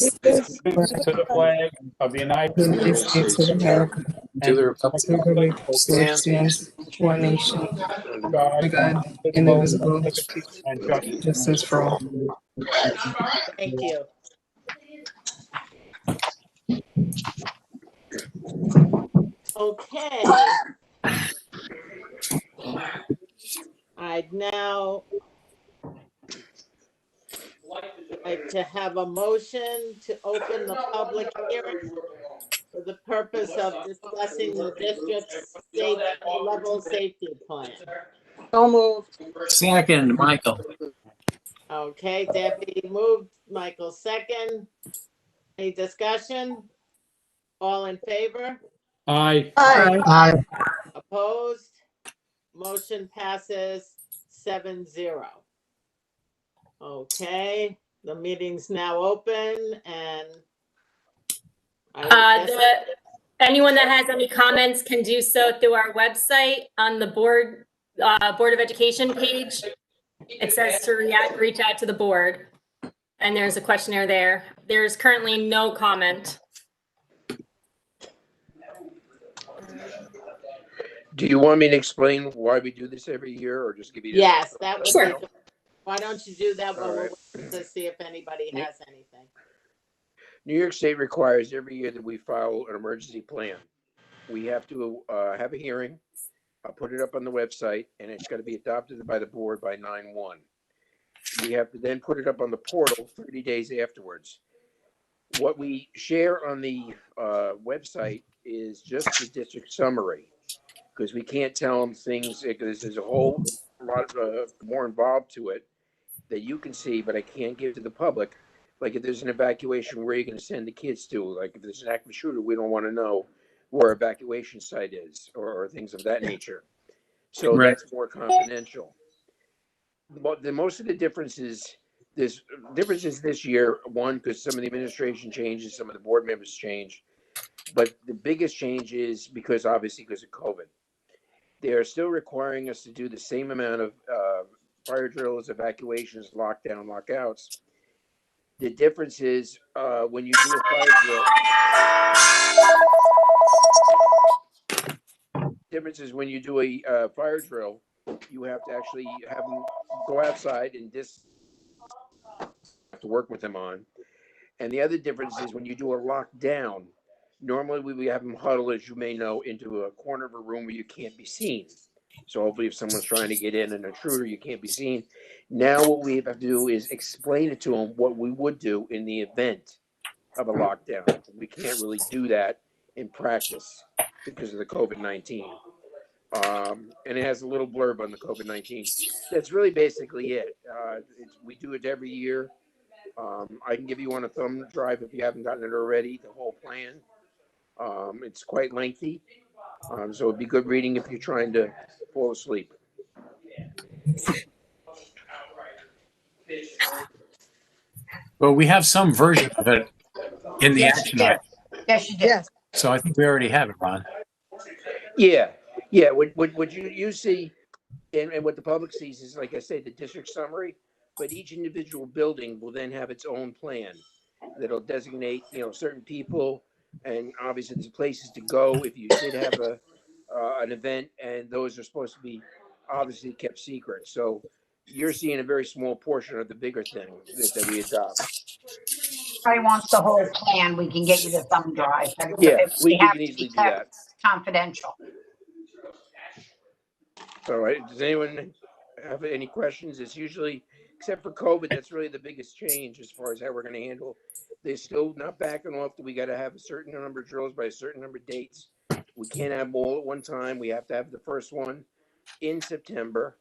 to the flag of the United States of America, and to the to the republic for which stands one nation, God, under God, indivisible, and justice. justice for all. Thank you. Okay. I'd now like to have a motion to open the public hearing for the purpose of discussing the district's level safety plan. So moved. Second, Michael. Okay, Debbie moved, Michael second. Any discussion? All in favor? Aye. Aye. Opposed? Motion passes 7-0. Okay, the meeting's now open and anyone that has any comments can do so through our website on the Board of Education page. It says to reach out to the board, and there's a questionnaire there. There's currently no comment. Do you want me to explain why we do this every year, or just give you? Yes, that would Sure. be good. Why don't you do that while All we're right. waiting to see if anybody has anything? New York State requires every year that we file an emergency plan. We have to have a hearing, put it up on the website, and it's got to be adopted by the board by 9/1. We have to then put it up on the portal 30 days afterwards. What we share on the website is just the district summary, because we can't tell them things, because there's a whole lot more involved to it that you can see, but I can't give to the public. Like if there's an evacuation, where you're going to send the kids to. Like if there's an active shooter, we don't want to know where evacuation site is, or things of that nature. So Right. That's more confidential. But most of the differences, there's differences this year. One, because some of the administration changes, some of the board members change. But the biggest change is because of COVID. They're still requiring us to do the same amount of fire drills, evacuations, lockdown, lockouts. The difference is when you do a fire drill. Fire drill, you have to actually have them go outside and have to work with them on. And the other difference is when you do a lockdown, normally we have them huddle, as you may know, into a corner of a room where you can't be seen. So hopefully if someone's trying to get in, an intruder, you can't be seen. Now what we have to do is explain it to them what we would do in the event of a lockdown. We can't really do that in practice because of the COVID-19. And it has a little blurb on the COVID-19. That's really basically it. We do it every year. I can give you on a thumb drive if you haven't gotten it already, the whole plan. It's quite lengthy. So it'd be good reading if you're trying to fall asleep. Well, we have some version of it in the action item. Yes, you did. So I think we already have it, Ron. Yeah. What you see and what the public sees is, like I say, the district summary, but each individual building will then have its own plan that'll designate, certain people, and obviously there's places to go if you did have an event, and those are supposed to be obviously kept secret. So you're seeing a very small portion of the bigger thing that we adopt. Everybody wants the whole plan. We can get you the thumb drive. But Yeah, we have can to easily be do that. confidential. All right. Does anyone have any questions? It's usually, except for COVID, that's really the biggest change as far as how we're going to handle. They're still not backing off that we got to have a certain number of drills by a certain number of dates. We can't have them all at one time. We have to have the first one in September.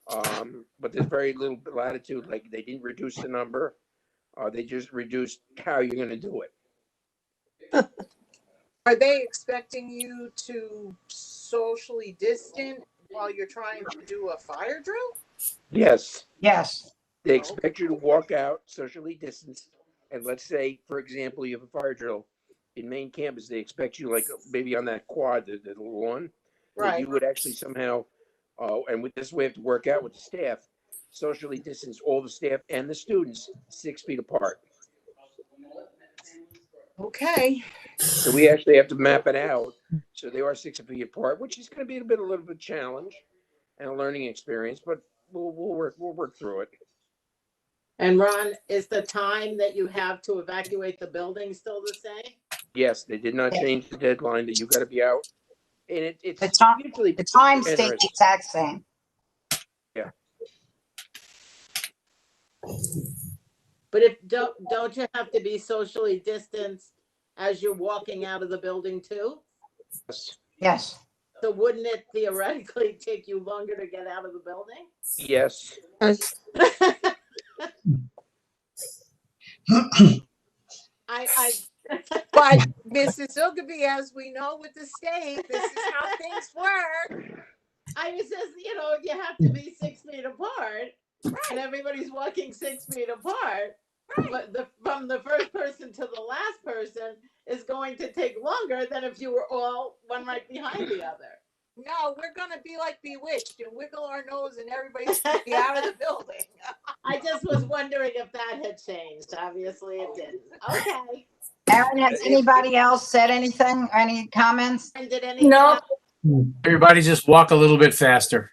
But there's very little latitude. Like they didn't reduce the number. They just reduced how you're going to do it. Are they expecting you to socially distance while you're trying to do a fire drill? Yes. Yes. They expect you to walk out socially distanced. And let's say, for example, you have a fire drill in main campus. They expect you, like maybe on that quad, the one, Right. that you would actually somehow, and with this, we have to work out with the staff, socially distance all the staff and the students 6 feet apart. Okay. So we actually have to map it out. So they are 6 feet apart, which is going to be a little bit challenge and a learning experience, but we'll work through it. And Ron, is the time that you have to evacuate the building still the same? Yes, they did not Yes. change the deadline that you got to be out, and The it's time, usually the time stays generous. the exact same. But if, don't you have to be socially distanced as you're walking out of the building too? Yes. So wouldn't it theoretically take you longer to get out of the building? Yes. I But Mrs. Ogilvy, as we know with the state, this is how things work. I was just, you have to be 6 feet apart, and everybody's walking 6 feet apart. But from the first person to the last person is going to take longer than if you were all one right behind the other. No, we're gonna be like Bewitched and wiggle our nose and everybody's gonna be out of the building. I just was wondering if that had changed. Obviously, it didn't. Okay. Aaron, has anybody else said anything? Any comments? And did anything No, Everybody just walk a little bit faster.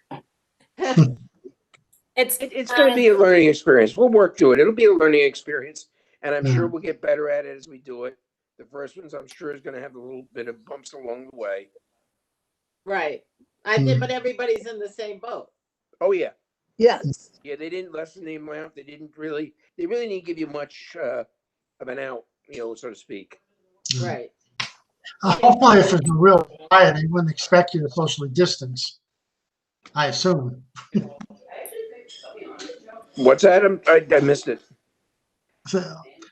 it's, It's going to be a learning experience. We'll work through it. It'll be a learning experience, and I'm sure we'll get better at it as we do it. The first ones, I'm sure, is going to have a little bit of bumps along the way. Right. I did, but everybody's in the same boat. Oh yeah, Yes. yeah. They didn't lessen the amount. They really didn't give you much of an out, so to speak. Right. Hopefully, if it's a real fire, they wouldn't expect you to socially distance. I assume. What's that? I missed it. So,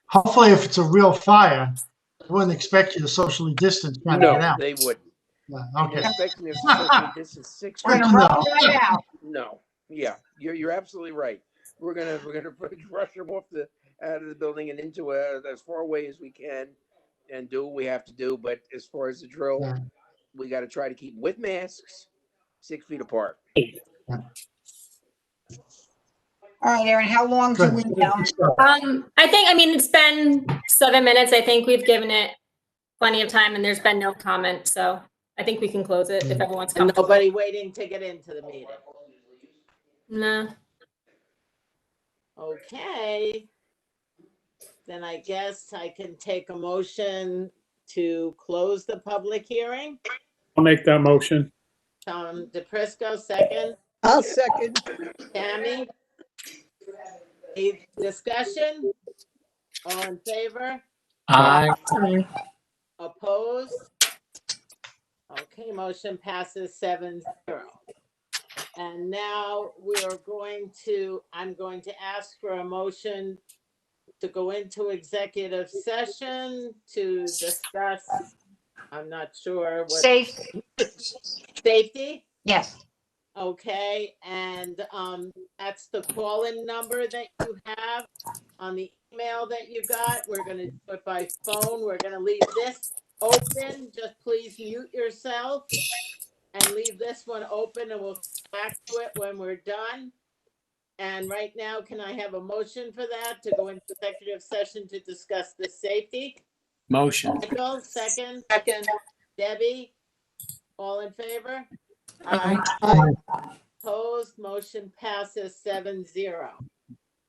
hopefully, if it's a real fire, they wouldn't expect you to socially distance trying to get No, out. they wouldn't. Yeah, They're okay. expecting us to social distance 6 We're feet. gonna roll right out. No, yeah, you're absolutely right. We're gonna rush them out of the building and into as far away as we can, and do what we have to do. But as far as the drill, Yeah. we got to try to keep them with masks, 6 feet apart. All right, Aaron, how long do Good. we, Good stuff. it's been 7 minutes. I think we've given it plenty of time and there's been no comment. So I think we can close it if everyone's And comfortable. nobody waiting to get into the meeting. No. Okay. Then I guess I can take a motion to close the public hearing. I'll make that motion. Tom DePrisco, second. I'll second. Tammy? Any discussion? All in favor? Aye. Opposed? Okay, motion passes 7-0. And now I'm going to ask for a motion to go into executive session to discuss, I'm not sure what, safe? safety? Yes. Okay, and that's the call-in number that you have on the email that you got. We're gonna do it by phone. We're gonna leave this open. Just please mute yourself and leave this one open and we'll come back to it when we're done. And right now, can I have a motion for that to go into executive session to discuss the safety? Motion. Michael, second. Second. Debbie, all in favor? Aye. Opposed, motion passes 7-0.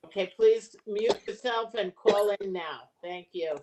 Okay, please mute yourself and call in now. Thank you.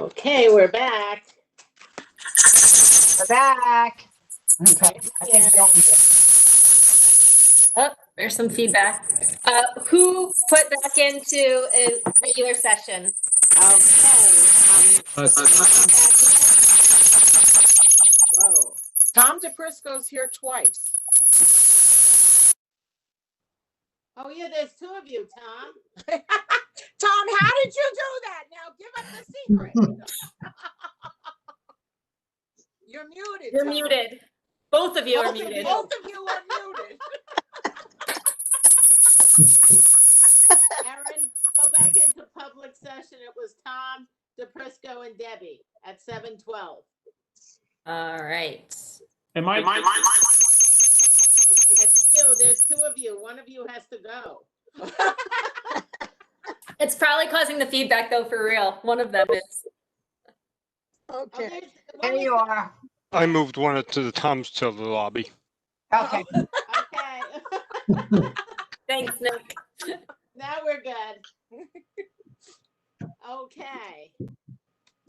Okay, we're back. We're back. Okay. I think Bill can get- Oh, there's some feedback. Who put back into a regular session? Okay. Whoa. Tom DePrisco's here twice. Oh, yeah, there's two of you, Tom. Tom, how did you do that? Now give up the secret. You're muted. You're Tom. muted. Both of you are muted. Both of you are muted. Aaron, go back into public session. It was Tom, DePrisco, and Debbie at 7:12. All right. Am I, That's two. There's two of you. One of you has to go. It's probably causing the feedback though, for real. One of them is. Oh, Okay. There you are. I moved one of to the Tom's to the lobby. Okay. Okay. Thanks, Nick. Now we're good. Okay.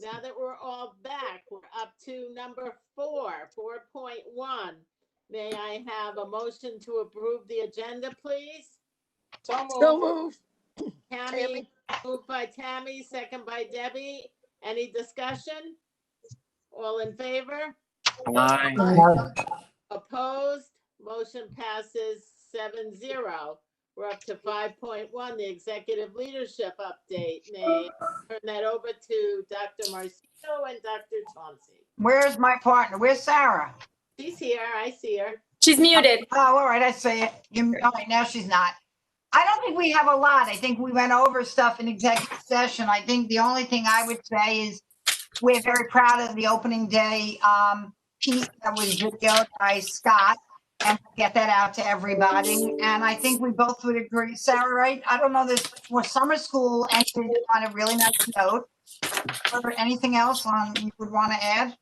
Now that we're all back, we're up to number 4.1. May I have a motion to approve the agenda, please? So moved. Tammy, moved by Tammy, second by Debbie. Any discussion? All in favor? Aye. Opposed? Motion passes 7-0. We're up to 5.1, the executive leadership update. May I turn that over to Dr. Marcito and Dr. Chauncey. Where's my partner? Where's Sarah? She's here. I see her. She's muted. Oh, all right, I see it. All right, now she's not. I don't think we have a lot. I think we went over stuff in executive session. I think the only thing I would say is we're very proud of the opening day piece that was videoed by Scott, and get that out to everybody. And I think we both would agree, Sarah, right? I don't know, this was summer school ended on a really nice note. Or anything else you would want to add?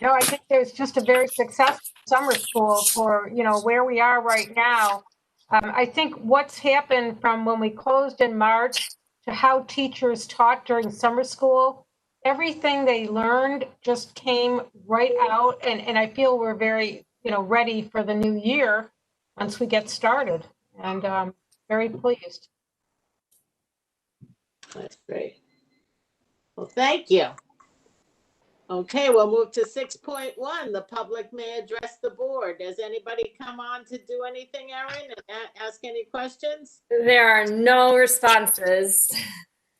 No, I think there's just a very successful summer school for, where we are right now. I think what's happened from when we closed in March to how teachers taught during summer school, everything they learned just came right out. And I feel we're very, ready for the new year once we get started. And very pleased. That's great. Well, thank you. Okay, we'll move to 6.1. The public may address the board. Does anybody come on to do anything, Erin, and ask any questions? There are no responses.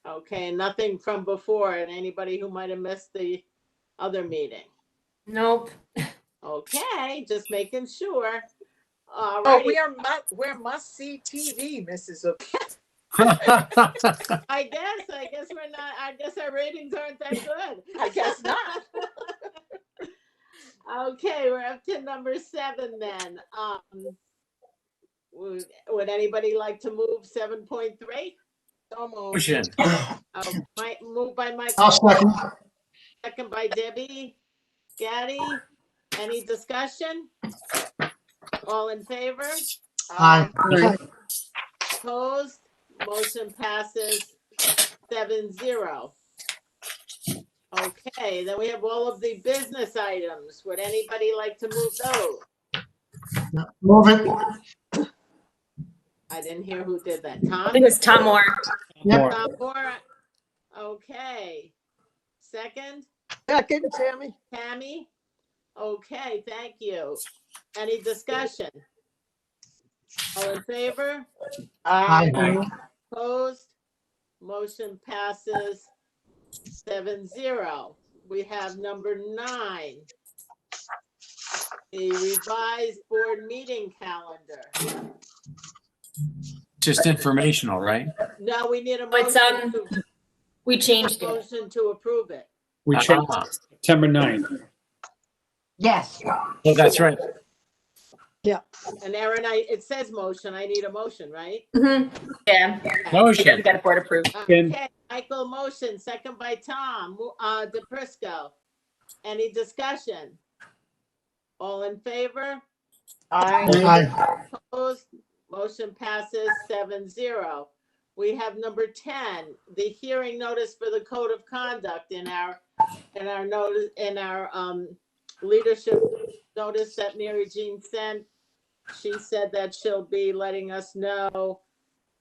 Okay, nothing from before, and anybody who might have missed the other meeting? Nope. Okay, just making sure. All Oh, right. we're must-see TV, Mrs. O'Keefe. I guess we're not. I guess our ratings aren't that good. I guess not. Okay, we're up to number 7 then. Would anybody like to move 7.3? So moved. Motion. Moved by Michael. I'll second. Second by Debbie. Gaddy, any discussion? All in favor? Aye. Opposed? Motion passes 7-0. Okay, then we have all of the business items. Would anybody like to move those? Move it. I didn't hear who did that. I Tom? think it was Tom Moore. Yep. Tom Moore. Okay. Second? Second, Tammy. Tammy? Okay, thank you. Any discussion? All in favor? Aye. Opposed? Motion passes 7-0. We have number 9. The revised board meeting calendar. Just informational, right? No, we need a It's, motion. we changed it. Motion to approve it. we changed Ah. September 9th. Yes. Oh, that's right. And Aaron, it says motion. I need a motion, right? Mm-hmm. Yeah. Motion. We got a board approved. Okay, Michael, motion, second by Tom, DePrisco. Any discussion? All in favor? Aye. Opposed? Motion passes 7-0. we have number 10, the hearing notice for the code of conduct in our leadership notice that Mary Jean sent. She said that she'll be letting us know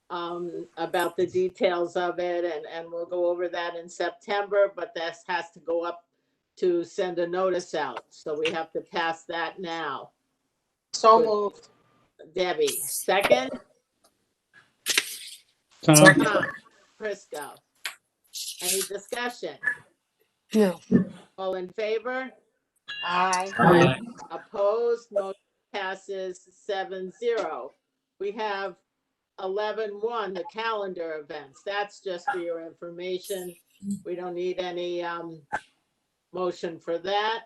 about the details of it, and we'll go over that in September, but this has to go up to send a notice out. So we have to pass that now. So moved. Debbie, second. Tom, Tom, Prisco. Any discussion? No. All in favor? Aye. Aye. Opposed? Motion passes 7-0. We have 11-1, the calendar events. That's just for your information. We don't need any motion for that.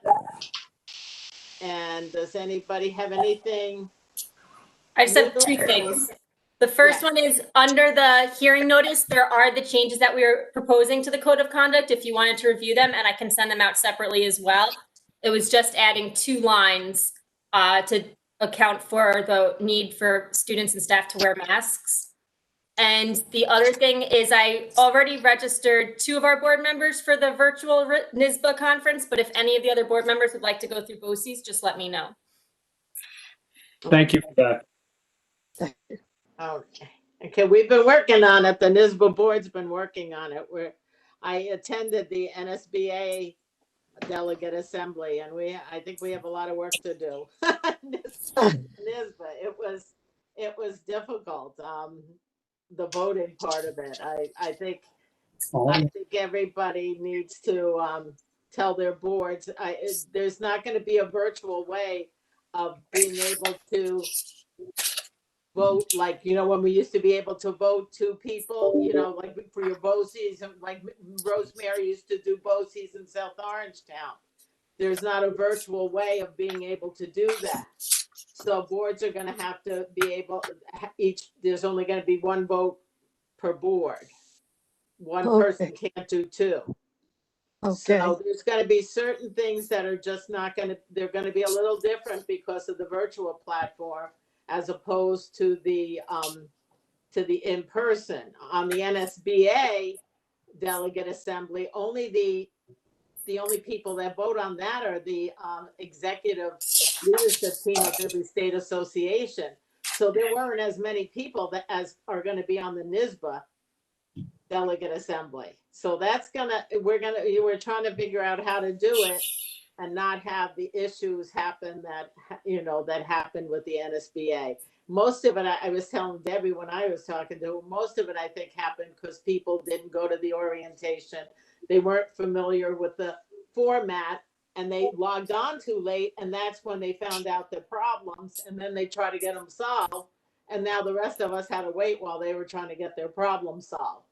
And does anybody have anything? I just have two things. The first one is under the hearing notice, there are the changes that we are proposing to the code of conduct if you wanted to review them, and I can send them out separately as well. It was just adding 2 lines to account for the need for students and staff to wear masks. And the other thing is I already registered 2 of our board members for the virtual NYSBA conference, but if any of the other board members would like to go through BOCES, just let me know. thank you for that. Okay, we've been working on it. The NYSBA board's been working on it. I attended the NSBA delegate assembly, and I think we have a lot of work to do. NYSBA, it was difficult. The voting part of it. I think everybody needs to tell their boards. There's not going to be a virtual way of being able to vote, like, when we used to be able to vote 2 people, like for your BOCES, and like Rosemary used to do BOCES in South Orange Town. There's not a virtual way of being able to do that. So boards are going to have to be able, there's only going to be 1 vote per board. One person can't do 2. Okay. So there's going to be certain things that are just not going to, they're going to be a little different because of the virtual platform as opposed to the in-person. On the NSBA delegate assembly, the only people that vote on that are the executive leadership team of every state association. So there weren't as many people as are going to be on the NYSBA delegate assembly. So we're trying to figure out how to do it and not have the issues happen that happened with the NSBA. Most of it, I was telling Debbie when I was talking to her, most of it I think happened because people didn't go to the orientation. They weren't familiar with the format and they logged on too late, and that's when they found out the problems, and then they try to get them solved, and now the rest of us had to wait while they were trying to get their problem solved.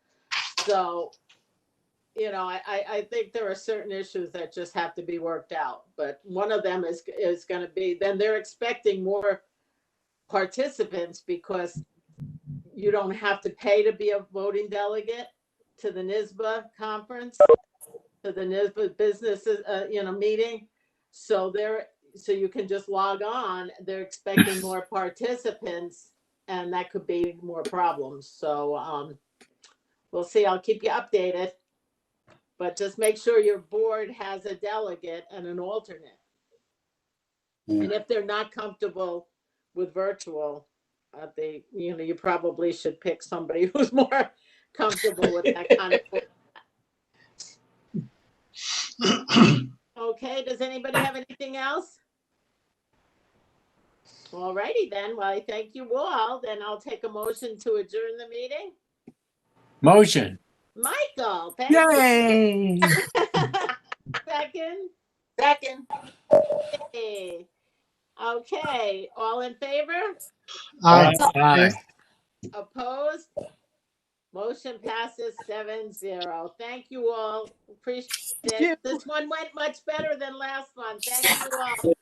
So, I think there are certain issues that just have to be worked out, but one of them is going to be, then they're expecting more participants because you don't have to pay to be a voting delegate to the NYSBA conference, to the NYSBA businesses, meeting. So you can just log on. They're expecting more participants, and that could be more problems. So we'll see. I'll keep you updated, but just make sure your board has a delegate and an alternate. And if they're not comfortable with virtual, you probably should pick somebody who's more comfortable with that kind of. Okay, does anybody have anything else? All righty then. Well, I thank you all. Then I'll take a motion to adjourn the meeting. Motion. Michael, thank Yay! you. Second. Hey. Okay, all in favor? Aye. Aye. Opposed? Motion passes 7-0. Thank you all. Appreciate it. This one went much better than last one. Thank you all.